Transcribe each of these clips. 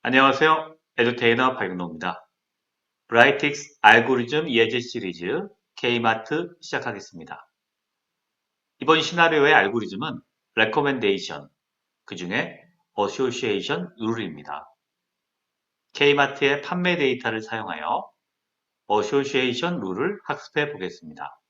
안녕하세요. 에듀테이너 박윤호입니다. 브라이틱스 알고리즘 예제 시리즈 K마트 시작하겠습니다. 이번 시나리오의 알고리즘은 레코멘데이션, 그 중에 어소시에이션 룰입니다. K마트의 판매 데이터를 사용하여 어소시에이션 룰을 학습해 보겠습니다.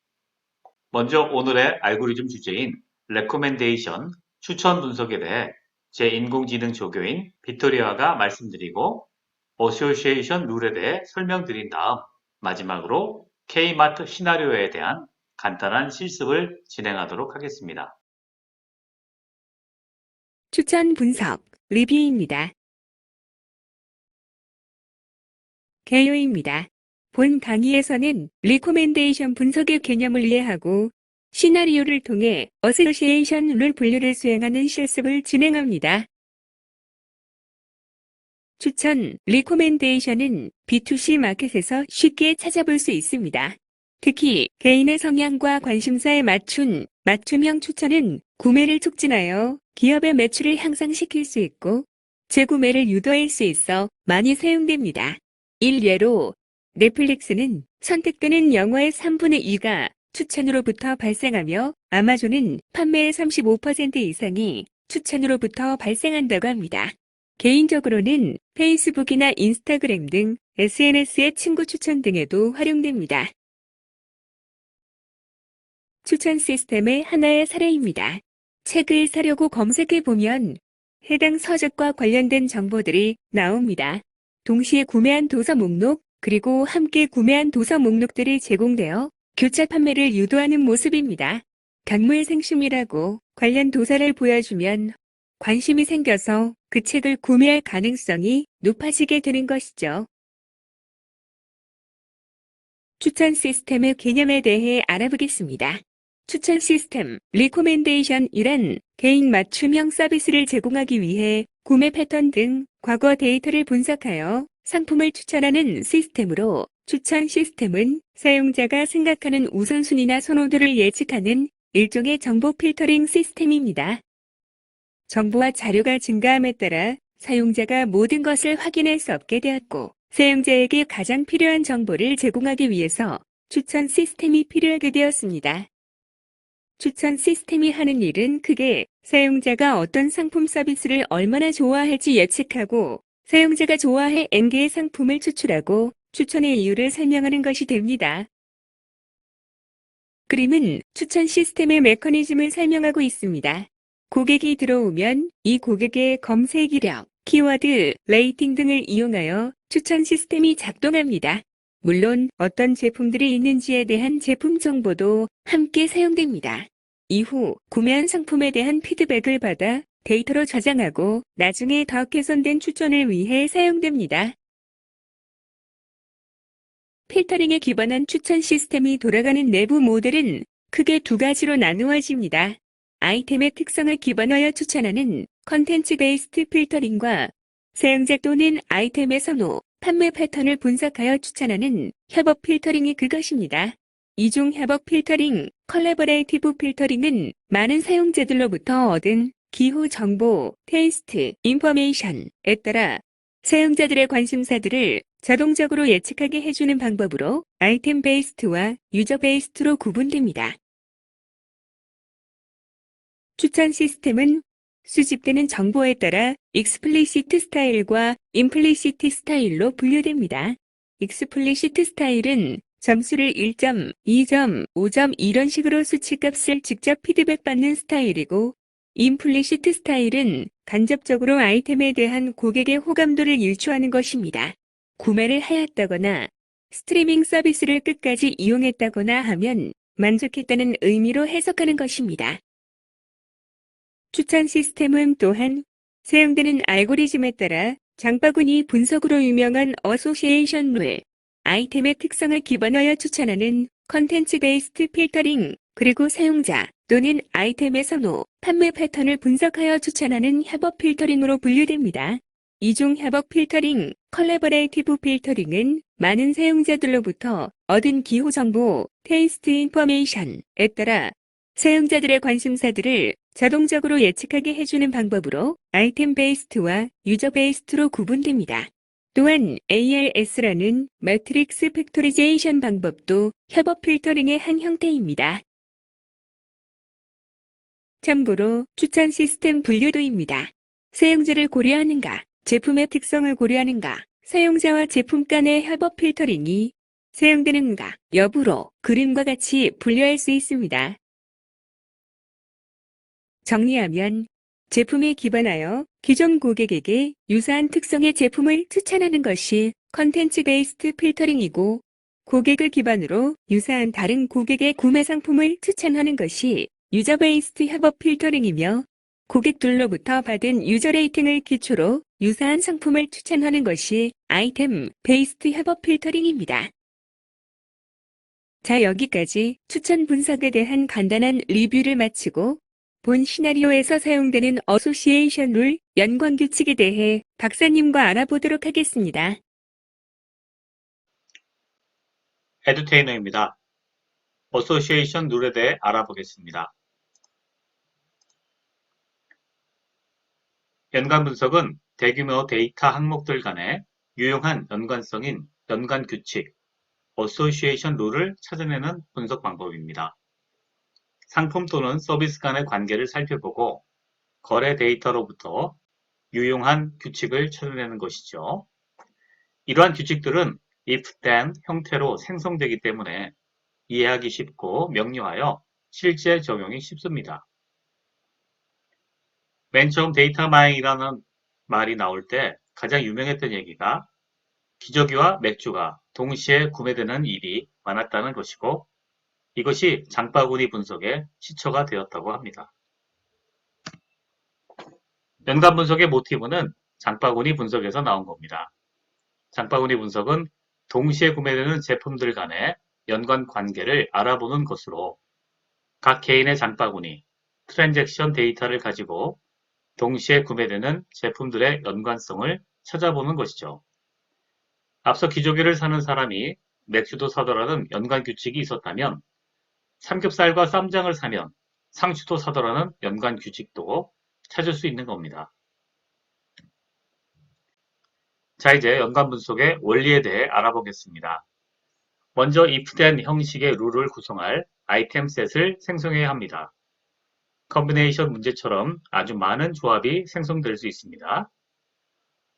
먼저 오늘의 알고리즘 주제인 레코멘데이션, 추천 분석에 대해 제 인공지능 조교인 빅토리아가 말씀드리고 어소시에이션 룰에 대해 설명드린 다음 마지막으로 K마트 시나리오에 대한 간단한 실습을 진행하도록 하겠습니다. 추천 분석, 리뷰입니다. 개요입니다. 본 강의에서는 리코멘데이션 분석의 개념을 이해하고 시나리오를 통해 어소시에이션 룰 분류를 수행하는 실습을 진행합니다. 추천, 리코멘데이션은 B2C 마켓에서 쉽게 찾아볼 수 있습니다. 특히 개인의 성향과 관심사에 맞춘 맞춤형 추천은 구매를 촉진하여 기업의 매출을 향상시킬 수 있고 재구매를 유도할 수 있어 많이 사용됩니다. 일례로 넷플릭스는 선택되는 영화의 3분의 2가 추천으로부터 발생하며 아마존은 판매의 35% 이상이 추천으로부터 발생한다고 합니다. 개인적으로는 페이스북이나 인스타그램 등 SNS의 친구 추천 등에도 활용됩니다. 추천 시스템의 하나의 사례입니다. 책을 사려고 검색해보면 해당 서적과 관련된 정보들이 나옵니다. 동시에 구매한 도서 목록, 그리고 함께 구매한 도서 목록들이 제공되어 교차 판매를 유도하는 모습입니다. 강물생심이라고 관련 도서를 보여주면 관심이 생겨서 그 책을 구매할 가능성이 높아지게 되는 것이죠. 추천 시스템의 개념에 대해 알아보겠습니다. 추천 시스템, 리코멘데이션이란 개인 맞춤형 서비스를 제공하기 위해 구매 패턴 등 과거 데이터를 분석하여 상품을 추천하는 시스템으로 추천 시스템은 사용자가 생각하는 우선순위나 선호도를 예측하는 일종의 정보 필터링 시스템입니다. 정보와 자료가 증가함에 따라 사용자가 모든 것을 확인할 수 없게 되었고 사용자에게 가장 필요한 정보를 제공하기 위해서 추천 시스템이 필요하게 되었습니다. 추천 시스템이 하는 일은 크게 사용자가 어떤 상품 서비스를 얼마나 좋아할지 예측하고 사용자가 좋아할 N개의 상품을 추출하고 추천의 이유를 설명하는 것이 됩니다. 그림은 추천 시스템의 메커니즘을 설명하고 있습니다. 고객이 들어오면 이 고객의 검색 이력, 키워드, 레이팅 등을 이용하여 추천 시스템이 작동합니다. 물론 어떤 제품들이 있는지에 대한 제품 정보도 함께 사용됩니다. 이후 구매한 상품에 대한 피드백을 받아 데이터로 저장하고 나중에 더 개선된 추천을 위해 사용됩니다. 필터링에 기반한 추천 시스템이 돌아가는 내부 모델은 크게 두 가지로 나누어집니다. 아이템의 특성을 기반하여 추천하는 컨텐츠 베이스드 필터링과 사용자 또는 아이템의 선호, 판매 패턴을 분석하여 추천하는 협업 필터링이 그것입니다. 이중 협업 필터링, 컬래버레이티브 필터링은 많은 사용자들로부터 얻은 기후 정보, 테이스트, 인포메이션에 따라 사용자들의 관심사들을 자동적으로 예측하게 해주는 방법으로 아이템 베이스트와 유저 베이스트로 구분됩니다. 추천 시스템은 수집되는 정보에 따라 익스플리시트 스타일과 임플리시트 스타일로 분류됩니다. 익스플리시트 스타일은 점수를 1점, 2점, 5점 이런 식으로 수치값을 직접 피드백받는 스타일이고 임플리시트 스타일은 간접적으로 아이템에 대한 고객의 호감도를 일추하는 것입니다. 구매를 하였다거나 스트리밍 서비스를 끝까지 이용했다거나 하면 만족했다는 의미로 해석하는 것입니다. 추천 시스템은 또한 사용되는 알고리즘에 따라 장바구니 분석으로 유명한 어소시에이션 룰, 아이템의 특성을 기반하여 추천하는 컨텐츠 베이스드 필터링, 그리고 사용자 또는 아이템의 선호, 판매 패턴을 분석하여 추천하는 협업 필터링으로 분류됩니다. 이중 협업 필터링, 컬래버레이티브 필터링은 많은 사용자들로부터 얻은 기호 정보, 테이스트 인포메이션에 따라 사용자들의 관심사들을 자동적으로 예측하게 해주는 방법으로 아이템 베이스트와 유저 베이스트로 구분됩니다. 또한 ALS라는 매트릭스 팩토리제이션 방법도 협업 필터링의 한 형태입니다. 참고로 추천 시스템 분류도입니다. 사용자를 고려하는가, 제품의 특성을 고려하는가, 사용자와 제품 간의 협업 필터링이 사용되는가 여부로 그림과 같이 분류할 수 있습니다. 정리하면 제품에 기반하여 기존 고객에게 유사한 특성의 제품을 추천하는 것이 컨텐츠 베이스트 필터링이고, 고객을 기반으로 유사한 다른 고객의 구매 상품을 추천하는 것이 유저 베이스트 협업 필터링이며, 고객들로부터 받은 유저 레이팅을 기초로 유사한 상품을 추천하는 것이 아이템 베이스트 협업 필터링입니다. 자, 여기까지 추천 분석에 대한 간단한 리뷰를 마치고 본 시나리오에서 사용되는 어소시에이션 룰, 연관 규칙에 대해 박사님과 알아보도록 하겠습니다. 에듀테이너입니다. 어소시에이션 룰에 대해 알아보겠습니다. 연관 분석은 대규모 데이터 항목들 간의 유용한 연관성인 연관 규칙, 어소시에이션 룰을 찾아내는 분석 방법입니다. 상품 또는 서비스 간의 관계를 살펴보고 거래 데이터로부터 유용한 규칙을 찾아내는 것이죠. 이러한 규칙들은 if then 형태로 생성되기 때문에 이해하기 쉽고 명료하여 실제 적용이 쉽습니다. 맨 처음 데이터 마이닝이라는 말이 나올 때 가장 유명했던 얘기가 기저귀와 맥주가 동시에 구매되는 일이 많았다는 것이고, 이것이 장바구니 분석의 시초가 되었다고 합니다. 연관 분석의 모티브는 장바구니 분석에서 나온 겁니다. 장바구니 분석은 동시에 구매되는 제품들 간의 연관 관계를 알아보는 것으로 각 개인의 장바구니, 트랜잭션 데이터를 가지고 동시에 구매되는 제품들의 연관성을 찾아보는 것이죠. 앞서 기저귀를 사는 사람이 맥주도 사더라는 연관 규칙이 있었다면, 삼겹살과 쌈장을 사면 상추도 사더라는 연관 규칙도 찾을 수 있는 겁니다. 자, 이제 연관 분석의 원리에 대해 알아보겠습니다. 먼저 if then 형식의 룰을 구성할 아이템 셋을 생성해야 합니다. 컨비네이션 문제처럼 아주 많은 조합이 생성될 수 있습니다.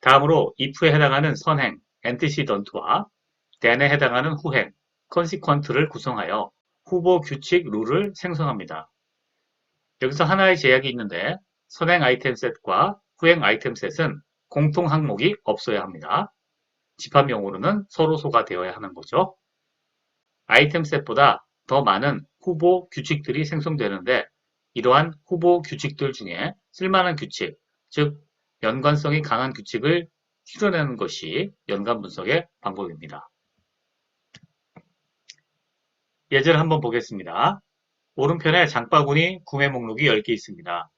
다음으로 if에 해당하는 선행, antecedent와 then에 해당하는 후행, consequent를 구성하여 후보 규칙 룰을 생성합니다. 여기서 하나의 제약이 있는데, 선행 아이템 셋과 후행 아이템 셋은 공통 항목이 없어야 합니다. 집합용으로는 서로 소가되어야 하는 거죠. 아이템 셋보다 더 많은 후보 규칙들이 생성되는데, 이러한 후보 규칙들 중에 쓸만한 규칙, 즉 연관성이 강한 규칙을 추려내는 것이 연관 분석의 방법입니다. 예제를 한번 보겠습니다. 오른편에 장바구니 구매 목록이 10개 있습니다.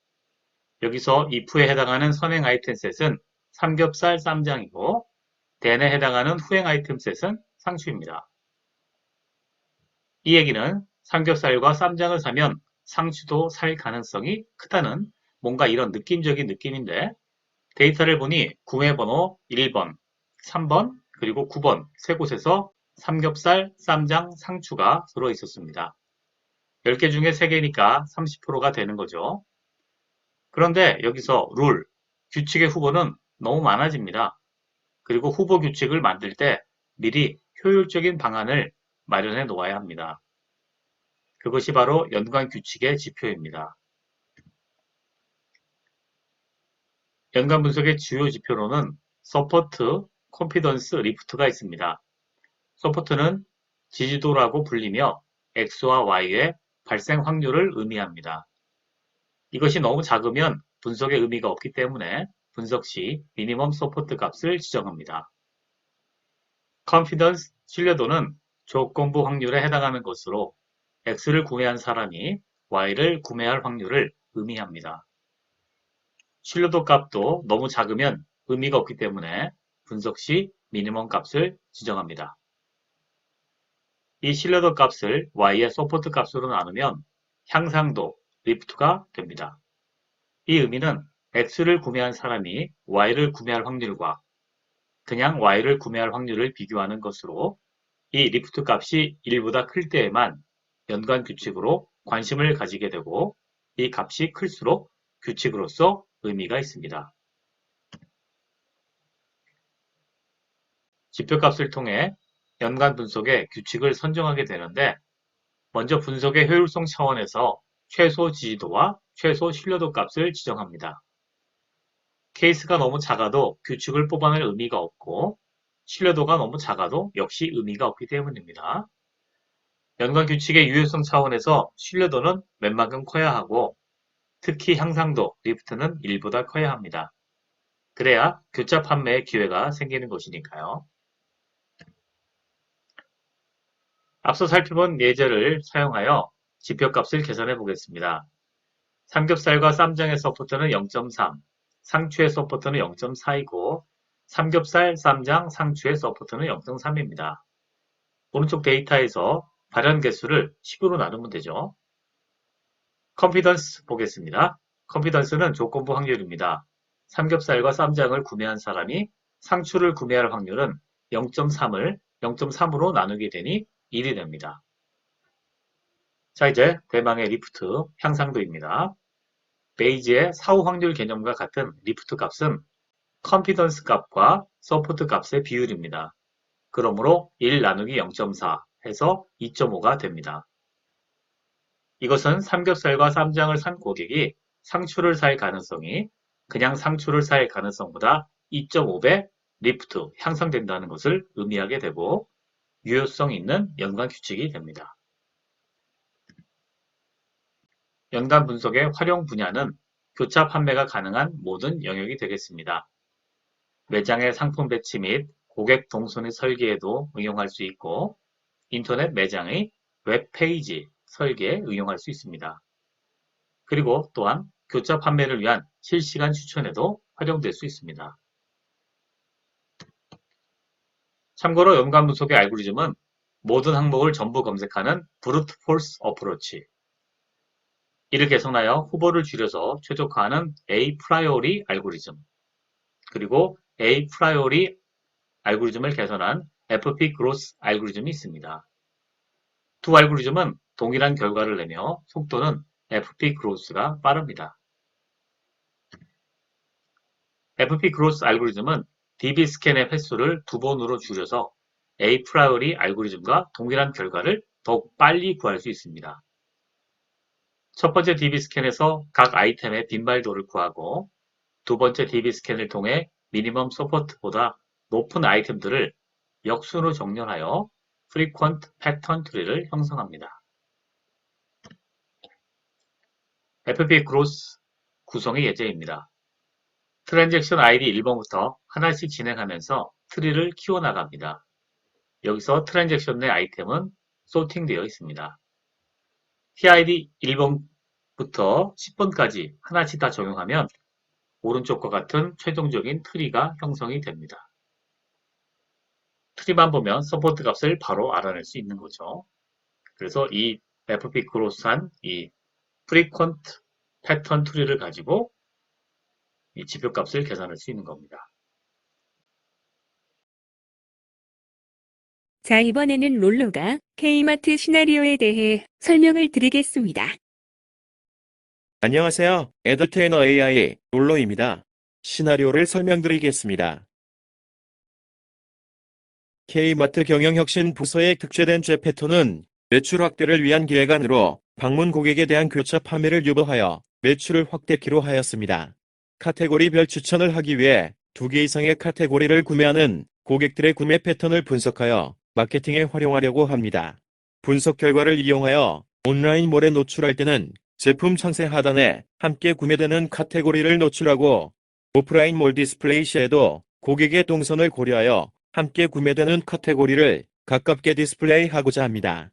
여기서 if에 해당하는 선행 아이템 셋은 삼겹살 쌈장이고, then에 해당하는 후행 아이템 셋은 상추입니다. 이 얘기는 삼겹살과 쌈장을 사면 상추도 살 가능성이 크다는 뭔가 이런 느낌적인 느낌인데, 데이터를 보니 구매번호 1번, 3번, 그리고 9번 세 곳에서 삼겹살, 쌈장, 상추가 들어 있었습니다. 10개 중에 3개니까 30%가 되는 거죠. 그런데 여기서 룰, 규칙의 후보는 너무 많아집니다. 그리고 후보 규칙을 만들 때 미리 효율적인 방안을 마련해 놓아야 합니다. 그것이 바로 연관 규칙의 지표입니다. 연관 분석의 주요 지표로는 서포트, 콘피던스, 리프트가 있습니다. 서포트는 지지도라고 불리며 X와 Y의 발생 확률을 의미합니다. 이것이 너무 작으면 분석의 의미가 없기 때문에 분석 시 미니멈 서포트 값을 지정합니다. confidence, 신뢰도는 조건부 확률에 해당하는 것으로 X를 구매한 사람이 Y를 구매할 확률을 의미합니다. 신뢰도 값도 너무 작으면 의미가 없기 때문에 분석 시 미니멈 값을 지정합니다. 이 신뢰도 값을 Y의 서포트 값으로 나누면 향상도, 리프트가 됩니다. 이 의미는 X를 구매한 사람이 Y를 구매할 확률과 그냥 Y를 구매할 확률을 비교하는 것으로 이 리프트 값이 1보다 클 때에만 연관 규칙으로 관심을 가지게 되고 이 값이 클수록 규칙으로서 의미가 있습니다. 지표값을 통해 연관 분석의 규칙을 선정하게 되는데 먼저 분석의 효율성 차원에서 최소 지지도와 최소 신뢰도 값을 지정합니다. 케이스가 너무 작아도 규칙을 뽑아낼 의미가 없고 신뢰도가 너무 작아도 역시 의미가 없기 때문입니다. 연관 규칙의 유효성 차원에서 신뢰도는 웬만큼 커야 하고 특히 향상도, 리프트는 1보다 커야 합니다. 그래야 교차 판매의 기회가 생기는 것이니까요. 앞서 살펴본 예제를 사용하여 지표값을 계산해 보겠습니다. 삼겹살과 쌈장의 서포트는 0.3, 상추의 서포트는 0.4이고 삼겹살, 쌈장, 상추의 서포트는 0.3입니다. 오른쪽 데이터에서 발현 개수를 10으로 나누면 되죠. 컨피던스 보겠습니다. 컨피던스는 조건부 확률입니다. 삼겹살과 쌈장을 구매한 사람이 상추를 구매할 확률은 0.3을 0.3으로 나누게 되니 1이 됩니다. 자, 이제 대망의 리프트 향상도입니다. 베이지의 사후 확률 개념과 같은 리프트 값은 컨피던스 값과 서포트 값의 비율입니다. 그러므로 1 나누기 0.4 해서 2.5가 됩니다. 이것은 삼겹살과 쌈장을 산 고객이 상추를 살 가능성이 그냥 상추를 살 가능성보다 2.5배 리프트 향상된다는 것을 의미하게 되고 유효성 있는 연관 규칙이 됩니다. 연관 분석의 활용 분야는 교차 판매가 가능한 모든 영역이 되겠습니다. 매장의 상품 배치 및 고객 동선의 설계에도 응용할 수 있고 인터넷 매장의 웹페이지 설계에 응용할 수 있습니다. 그리고 또한 교차 판매를 위한 실시간 추천에도 활용될 수 있습니다. 참고로 연관 분석의 알고리즘은 모든 항목을 전부 검색하는 브루트 폴스 어프로치, 이를 개선하여 후보를 줄여서 최적화하는 A 프라이오리 알고리즘, 그리고 A 프라이오리 알고리즘을 개선한 FP 그로스 알고리즘이 있습니다. 두 알고리즘은 동일한 결과를 내며 속도는 FP 그로스가 빠릅니다. FP 그로스 알고리즘은 DB 스캔의 횟수를 2번으로 줄여서 A 프라이오리 알고리즘과 동일한 결과를 더욱 빨리 구할 수 있습니다. 첫 번째 DB 스캔에서 각 아이템의 빈발도를 구하고 두 번째 DB 스캔을 통해 미니멈 서포트보다 높은 아이템들을 역수로 정렬하여 frequent pattern tree를 형성합니다. FP 그로스 구성의 예제입니다. 트랜잭션 ID 1번부터 하나씩 진행하면서 트리를 키워나갑니다. 여기서 트랜잭션 내 아이템은 소팅되어 있습니다. TID 1번부터 10번까지 하나씩 다 적용하면 오른쪽과 같은 최종적인 트리가 형성이 됩니다. 트리만 보면 서포트 값을 바로 알아낼 수 있는 거죠. 그래서 이 FP 크로스한 이 frequent pattern 트리를 가지고 이 지표값을 계산할 수 있는 겁니다. 자, 이번에는 롤러가 K마트 시나리오에 대해 설명을 드리겠습니다. 안녕하세요. 에더테이너 AI 롤러입니다. 시나리오를 설명드리겠습니다. K마트 경영혁신 부서의 특제된 죄 패턴은 매출 확대를 위한 기획안으로 방문 고객에 대한 교차 판매를 유보하여 매출을 확대키로 하였습니다. 카테고리별 추천을 하기 위해 2개 이상의 카테고리를 구매하는 고객들의 구매 패턴을 분석하여 마케팅에 활용하려고 합니다. 분석 결과를 이용하여 온라인몰에 노출할 때는 제품 상세 하단에 함께 구매되는 카테고리를 노출하고 오프라인몰 디스플레이 시에도 고객의 동선을 고려하여 함께 구매되는 카테고리를 가깝게 디스플레이하고자 합니다.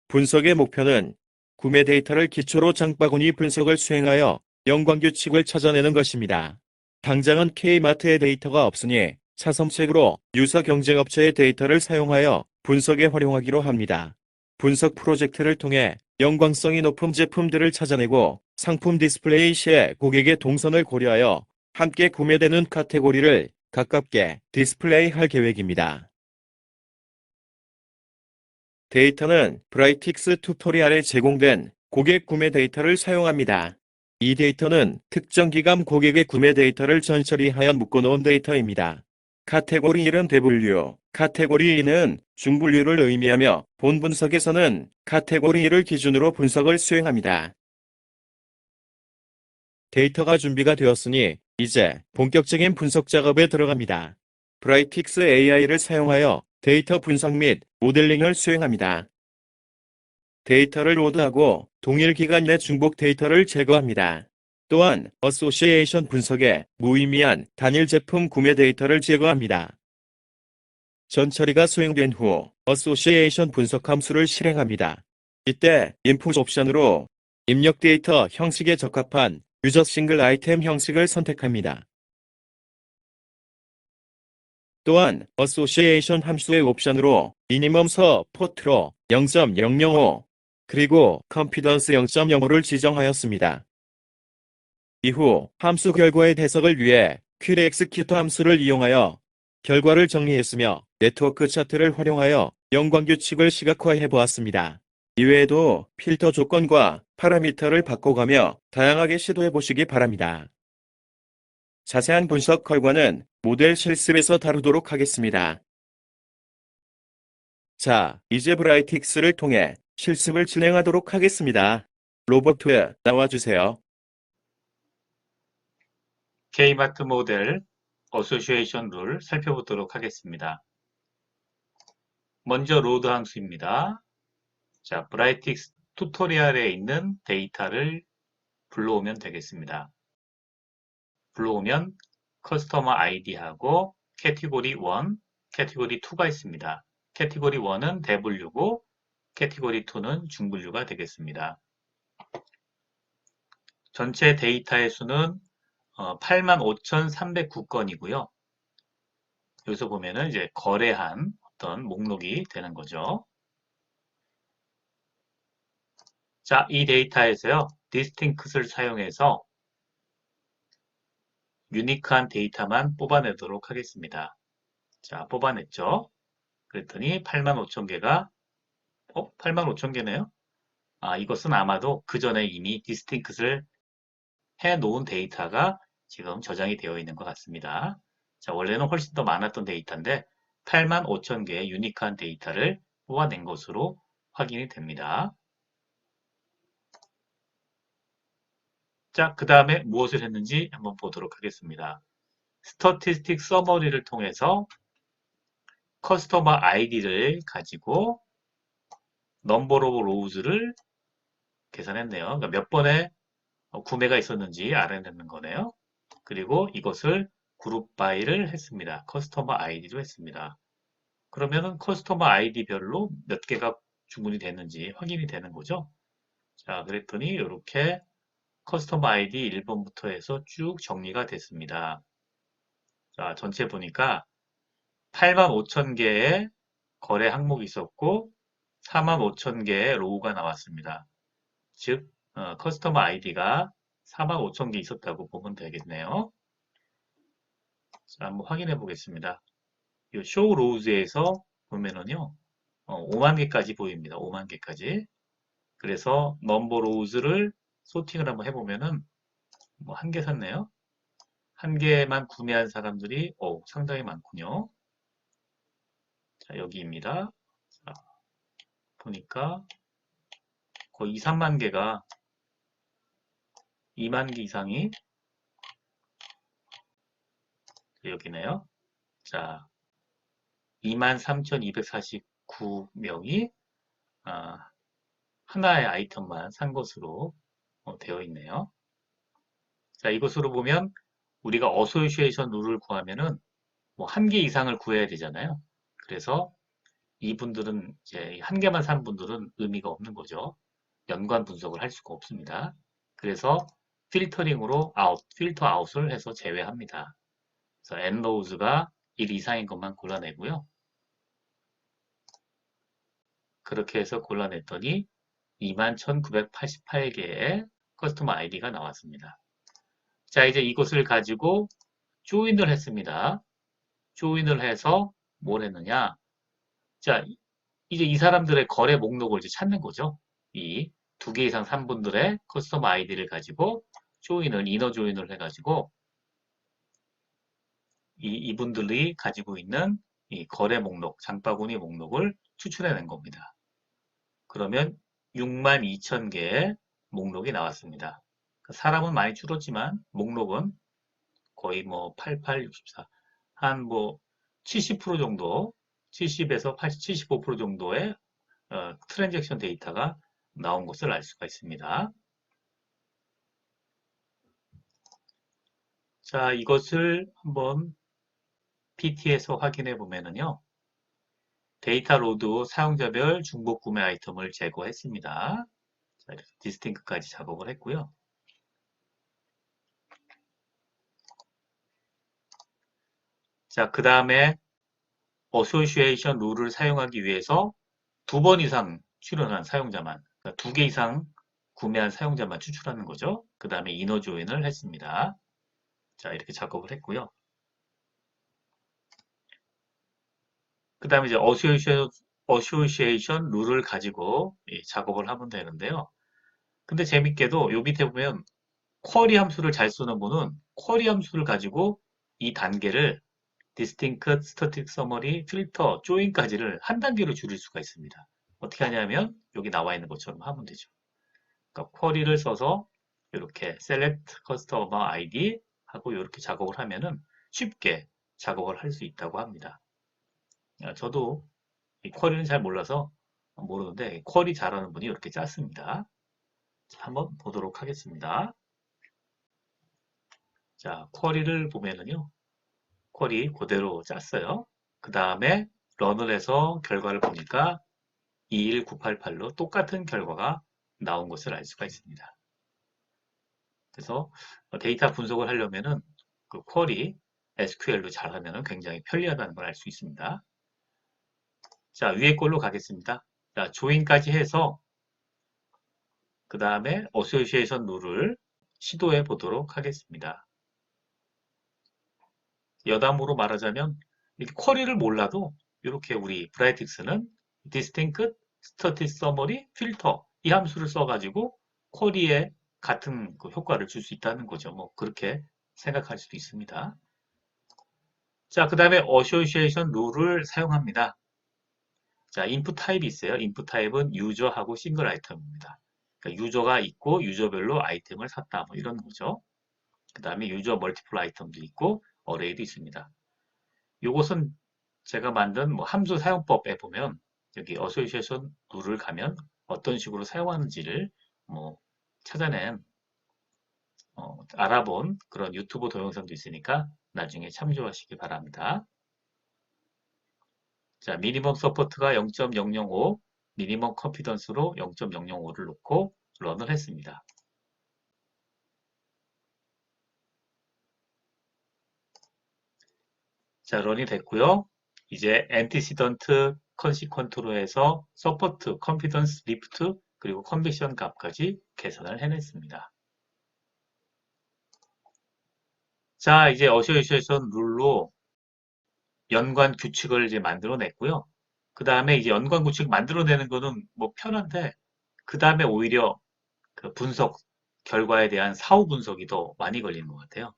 분석의 목표는 구매 데이터를 기초로 장바구니 분석을 수행하여 연관규칙을 찾아내는 것입니다. 당장은 K마트의 데이터가 없으니 차선책으로 유사 경쟁업체의 데이터를 사용하여 분석에 활용하기로 합니다. 분석 프로젝트를 통해 연관성이 높은 제품들을 찾아내고 상품 디스플레이 시에 고객의 동선을 고려하여 함께 구매되는 카테고리를 가깝게 디스플레이할 계획입니다. 데이터는 브라이틱스 튜토리얼에 제공된 고객 구매 데이터를 사용합니다. 이 데이터는 특정 기간 고객의 구매 데이터를 전처리하여 묶어놓은 데이터입니다. 카테고리 1은 대분류, 카테고리 2는 중분류를 의미하며 본 분석에서는 카테고리 1을 기준으로 분석을 수행합니다. 데이터가 준비가 되었으니 이제 본격적인 분석 작업에 들어갑니다. 브라이틱스 AI를 사용하여 데이터 분석 및 모델링을 수행합니다. 데이터를 로드하고 동일 기간 내 중복 데이터를 제거합니다. 또한 어소시에이션 분석에 무의미한 단일 제품 구매 데이터를 제거합니다. 전처리가 수행된 후 어소시에이션 분석 함수를 실행합니다. 이때 input 옵션으로 입력 데이터 형식에 적합한 유저 싱글 아이템 형식을 선택합니다. 또한 어소시에이션 함수의 옵션으로 미니멈 서포트로 0.005 그리고 컨피던스 0.05를 지정하였습니다. 이후 함수 결과의 해석을 위해 q execute 함수를 이용하여 결과를 정리했으며 네트워크 차트를 활용하여 연관 규칙을 시각화해 보았습니다. 이외에도 필터 조건과 파라미터를 바꿔가며 다양하게 시도해 보시기 바랍니다. 자세한 분석 결과는 모델 실습에서 다루도록 하겠습니다. 자, 이제 브라이틱스를 통해 실습을 진행하도록 하겠습니다. 로버트, 나와주세요. K마트 모델 어소시에이션 룰 살펴보도록 하겠습니다. 먼저 로드 함수입니다. 자, 브라이틱스 튜토리얼에 있는 데이터를 불러오면 되겠습니다. 불러오면 커스터머 아이디하고 캐티고리 1, 캐티고리 2가 있습니다. 캐티고리 1은 대분류고 캐티고리 2는 중분류가 되겠습니다. 전체 데이터의 수는 85,309건이고요. 여기서 보면은 이제 거래한 어떤 목록이 되는 거죠. 자, 이 데이터에서요, 디스팅크를 사용해서 유니크한 데이터만 뽑아내도록 하겠습니다. 자, 뽑아냈죠. 그랬더니 85,000개가 85,000개네요. 아, 이것은 아마도 그 전에 이미 디스팅크를 해놓은 데이터가 지금 저장이 되어 있는 것 같습니다. 자, 원래는 훨씬 더 많았던 데이터인데 85,000개의 유니크한 데이터를 뽑아낸 것으로 확인이 됩니다. 자, 그 다음에 무엇을 했는지 한번 보도록 하겠습니다. 스태티스틱 서머리를 통해서 커스터머 아이디를 가지고 넘버 오브 로우즈를 계산했네요. 그러니까 몇 번의 구매가 있었는지 알아내는 거네요. 그리고 이것을 그룹 바이를 했습니다. 커스터머 아이디도 했습니다. 그러면은 커스터머 아이디별로 몇 개가 주문이 됐는지 확인이 되는 거죠. 자, 그랬더니 이렇게 커스터머 아이디 1번부터 해서 쭉 정리가 됐습니다. 자, 전체 보니까 85,000개의 거래 항목이 있었고 45,000개의 로우가 나왔습니다. 즉, 커스터머 아이디가 45,000개 있었다고 보면 되겠네요. 자, 한번 확인해 보겠습니다. 이 show rows에서 보면은요, 5만 개까지 보입니다. 5만 개까지. 그래서 number rows를 소팅을 한번 해보면은 뭐 한 개 샀네요. 한 개만 구매한 사람들이 상당히 많군요. 자, 여기입니다. 자, 보니까 거의 2, 3만 개가 2만 개 이상이 여기네요. 자, 23,249명이 하나의 아이템만 산 것으로 되어 있네요. 자, 이것으로 보면 우리가 어소시에이션 룰을 구하면은 뭐 한 개 이상을 구해야 되잖아요. 그래서 이분들은 이제 한 개만 산 분들은 의미가 없는 거죠. 연관 분석을 할 수가 없습니다. 그래서 필터링으로 필터 아웃을 해서 제외합니다. 그래서 nrows 가 1 이상인 것만 골라내고요. 그렇게 해서 골라냈더니 21,988개의 커스텀 아이디가 나왔습니다. 자, 이제 이것을 가지고 조인을 했습니다. 조인을 해서 뭘 했느냐? 자, 이제 이 사람들의 거래 목록을 이제 찾는 거죠. 이 두 개 이상 산 분들의 커스텀 아이디를 가지고 이너 조인을 해가지고 이분들이 가지고 있는 이 거래 목록, 장바구니 목록을 추출해낸 겁니다. 그러면 62,000개의 목록이 나왔습니다. 사람은 많이 줄었지만 목록은 거의 뭐 88, 64, 한 뭐 70% 정도, 70에서 80, 75% 정도의 트랜잭션 데이터가 나온 것을 알 수가 있습니다. 자, 이것을 한번 PT에서 확인해 보면은요. 데이터 로드 사용자별 중복 구매 아이템을 제거했습니다. 자, 이렇게 디스팅크까지 작업을 했고요. 자, 그 다음에 어소시에이션 룰을 사용하기 위해서 2번 이상 출연한 사용자만, 그러니까 2개 이상 구매한 사용자만 추출하는 거죠. 그 다음에 이너 조인을 했습니다. 자, 이렇게 작업을 했고요. 그 다음에 이제 어소시에이션 룰을 가지고 작업을 하면 되는데요. 근데 재밌게도 요 밑에 보면 쿼리 함수를 잘 쓰는 분은 쿼리 함수를 가지고 이 단계를 distinct, static summary, filter, join까지를 한 단계로 줄일 수가 있습니다. 어떻게 하냐면 여기 나와 있는 것처럼 하면 되죠. 그러니까 쿼리를 써서 이렇게 select customer ID 하고 이렇게 작업을 하면은 쉽게 작업을 할 수 있다고 합니다. 저도 이 쿼리는 잘 몰라서 모르는데 쿼리 잘하는 분이 이렇게 짰습니다. 자, 한번 보도록 하겠습니다. 자, 쿼리를 보면은요. 쿼리 그대로 짰어요. 그 다음에 런을 해서 결과를 보니까 21988로 똑같은 결과가 나온 것을 알 수가 있습니다. 그래서 데이터 분석을 하려면은 그 쿼리 SQL로 잘하면 굉장히 편리하다는 걸 알 수 있습니다. 자, 위에 걸로 가겠습니다. 자, 조인까지 해서 그 다음에 어소시에이션 룰을 시도해 보도록 하겠습니다. 여담으로 말하자면 이렇게 쿼리를 몰라도 이렇게 우리 브라이틱스는 distinct, static summary, filter 이 함수를 써가지고 쿼리에 같은 그 효과를 줄 수 있다는 거죠. 뭐 그렇게 생각할 수도 있습니다. 자, 그 다음에 어소시에이션 룰을 사용합니다. 자, 인풋 타입이 있어요. 인풋 타입은 유저하고 싱글 아이템입니다. 그러니까 유저가 있고 유저별로 아이템을 샀다 뭐 이런 거죠. 그 다음에 유저 멀티플 아이템도 있고 어레이도 있습니다. 이것은 제가 만든 뭐 함수 사용법에 보면 여기 어소시에이션 룰을 가면 어떤 식으로 사용하는지를 뭐 찾아낸 알아본 그런 유튜브 동영상도 있으니까 나중에 참조하시기 바랍니다. 자, 미니멈 서포트가 0.005, 미니멈 컨피던스로 0.005를 놓고 런을 했습니다. 자, 런이 됐고요. 이제 antecedent consequent로 해서 서포트, 컨피던스, 리프트, 그리고 컨비션 값까지 계산을 해냈습니다. 자, 이제 어소시에이션 룰로 연관 규칙을 이제 만들어냈고요. 그 다음에 이제 연관 규칙 만들어내는 거는 뭐 편한데, 그 다음에 오히려 그 분석, 결과에 대한 사후 분석이 더 많이 걸리는 것 같아요.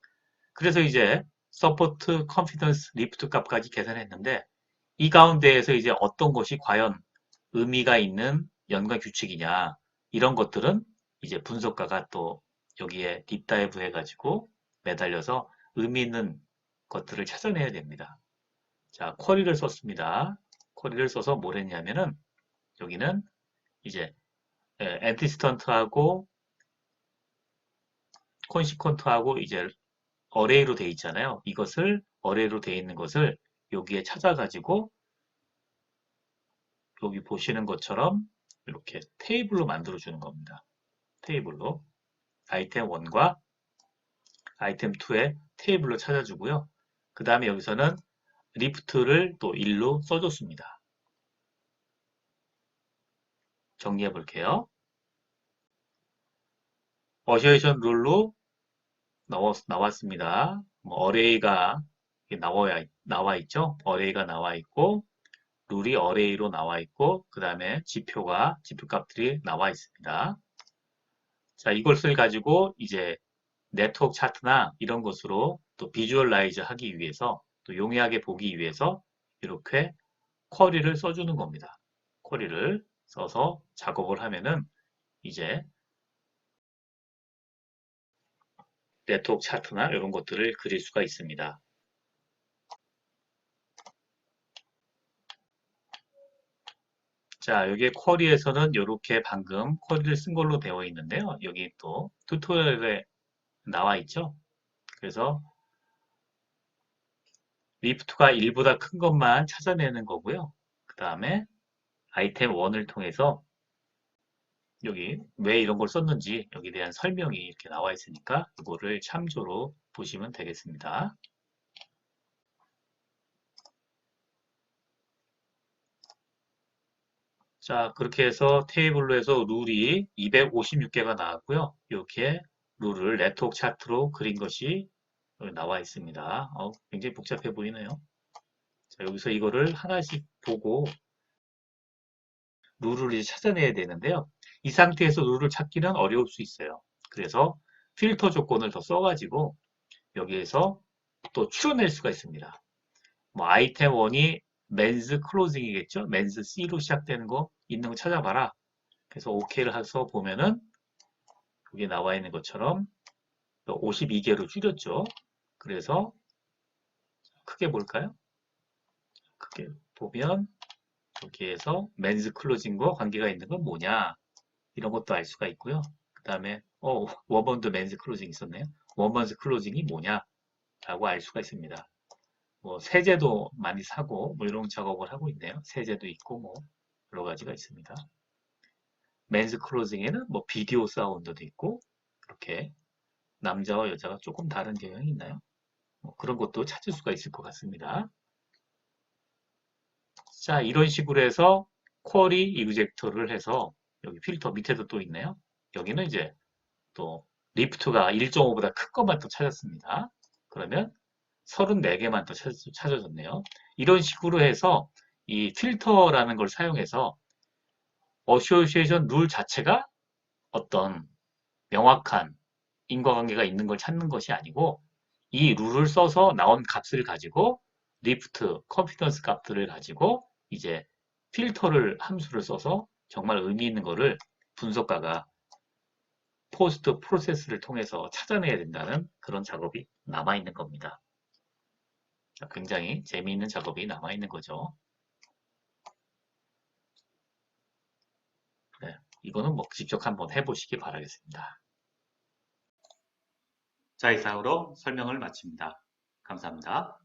그래서 이제 서포트, 컨피던스, 리프트 값까지 계산했는데, 이 가운데에서 이제 어떤 것이 과연 의미가 있는 연관 규칙이냐, 이런 것들은 이제 분석가가 또 여기에 딥다이브 해가지고 매달려서 의미 있는 것들을 찾아내야 됩니다. 자, 쿼리를 썼습니다. 쿼리를 써서 뭘 했냐면은 여기는 이제 엔티스턴트하고 콘시퀀트하고 이제 어레이로 돼 있잖아요. 이것을 어레이로 돼 있는 것을 여기에 찾아가지고 여기 보시는 것처럼 이렇게 테이블로 만들어 주는 겁니다. 테이블로 아이템 1과 아이템 2의 테이블로 찾아주고요. 그 다음에 여기서는 리프트를 또 1로 써줬습니다. 정리해 볼게요. 어셔에이션 룰로 나왔습니다. 뭐 어레이가 나와 있죠? 어레이가 나와 있고, 룰이 어레이로 나와 있고, 그 다음에 지표 값들이 나와 있습니다. 자, 이것을 가지고 이제 네트워크 차트나 이런 것으로 또 비주얼라이즈 하기 위해서, 또 용이하게 보기 위해서 이렇게 쿼리를 써주는 겁니다. 쿼리를 써서 작업을 하면은 이제 네트워크 차트나 이런 것들을 그릴 수가 있습니다. 자, 여기 쿼리에서는 이렇게 방금 쿼리를 쓴 걸로 되어 있는데요. 여기 또 튜토리얼에 나와 있죠. 그래서 리프트가 1보다 큰 것만 찾아내는 거고요. 그 다음에 아이템 1을 통해서 여기 왜 이런 걸 썼는지 여기에 대한 설명이 이렇게 나와 있으니까 이거를 참조로 보시면 되겠습니다. 자, 그렇게 해서 테이블로 해서 룰이 256개가 나왔고요. 이렇게 룰을 네트워크 차트로 그린 것이 여기 나와 있습니다. 굉장히 복잡해 보이네요. 자, 여기서 이거를 하나씩 보고 룰을 이제 찾아내야 되는데요. 이 상태에서 룰을 찾기는 어려울 수 있어요. 그래서 필터 조건을 더 써가지고 여기에서 또 추려낼 수가 있습니다. 뭐 아이템 1이 맨즈 클로징이겠죠? 맨즈 C로 시작되는 거 있는 거 찾아봐라. 그래서 OK를 해서 보면은 여기 나와 있는 것처럼 52개로 줄였죠. 그래서 크게 볼까요? 크게 보면 여기에서 맨즈 클로징과 관계가 있는 건 뭐냐 이런 것도 알 수가 있고요. 그 다음에 원번드 맨즈 클로징 있었네요. 원번드 클로징이 뭐냐 라고 알 수가 있습니다. 뭐 세제도 많이 사고 뭐 이런 작업을 하고 있네요. 세제도 있고 뭐 여러 가지가 있습니다. 맨즈 클로징에는 뭐 비디오 사운드도 있고 이렇게 남자와 여자가 조금 다른 경향이 있나요? 뭐 그런 것도 찾을 수가 있을 것 같습니다. 자, 이런 식으로 해서 쿼리 이그젝터를 해서 여기 필터 밑에도 또 있네요. 여기는 이제 또 리프트가 1.5보다 큰 것만 또 찾았습니다. 그러면 34개만 더 찾아졌네요. 이런 식으로 해서 이 필터라는 걸 사용해서 어소시에이션 룰 자체가 어떤 명확한 인과관계가 있는 걸 찾는 것이 아니고 이 룰을 써서 나온 값을 가지고 리프트, 컨피던스 값들을 가지고 이제 필터를 함수를 써서 정말 의미 있는 거를 분석가가 포스트 프로세스를 통해서 찾아내야 된다는 그런 작업이 남아있는 겁니다. 굉장히 재미있는 작업이 남아있는 거죠. 네, 이거는 뭐 직접 한번 해보시기 바라겠습니다. 자, 이상으로 설명을 마칩니다. 감사합니다.